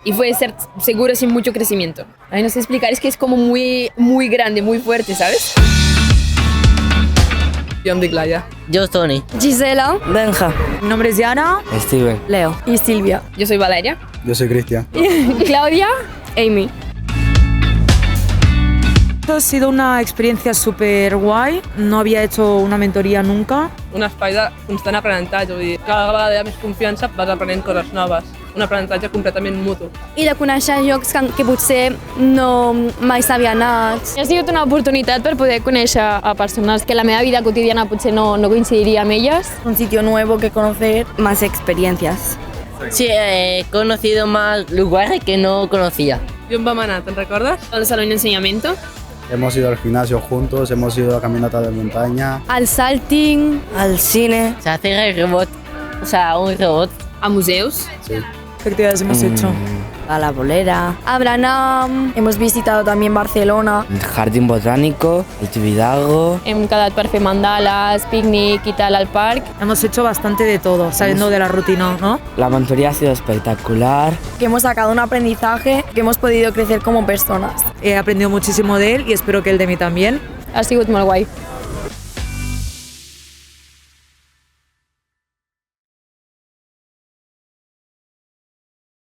y puede ser seguro sin mucho crecimiento. Ay, no sé explicar, es que es como muy, muy grande, muy fuerte, ¿sabes? Yo em dic Laia. Yo, Tony. Gisela. Benja. Mi nombre es Diana. Steven. Leo. Y Silvia. Yo soy Valeria. Yo soy Cristian. Claudia. Amy. Ha sido una experiencia súper guay, no había hecho una mentoría nunca. Un espai de constant aprenentatge, vull dir, cada vegada hi ha més confiança, vas aprenent coses noves. Un aprenentatge completament mutu. I de conèixer llocs que potser no mai s'havia anat. Ha sigut una oportunitat per poder conèixer a persones que la meva vida quotidiana potser no coincidiria amb elles. Un sitio nuevo que conocer, más experiencias. Sí, he conocido más lugares que no conocía. I on vam anar, te'n recordes? Al salón de enseñamiento. Hemos ido al gimnasio juntos, hemos ido a caminata de montaña. Al salting. Al cine. O sea, hacer el robot, o sea, un robot. A museos. Sí. ¿Qué actividades hemos hecho? A la bolera. A Branham. Hemos visitado también Barcelona. Jardín botánico, el Tibidalgo. Hem quedat per fer mandales, pícnic y tal al parc. Hemos hecho bastante de todo, saliendo de la rutina, ¿no? La mentoría ha sido espectacular. Que hemos sacado un aprendizaje, que hemos podido crecer como personas. He aprendido muchísimo de él y espero que él de mí también. Ha sigut molt guai.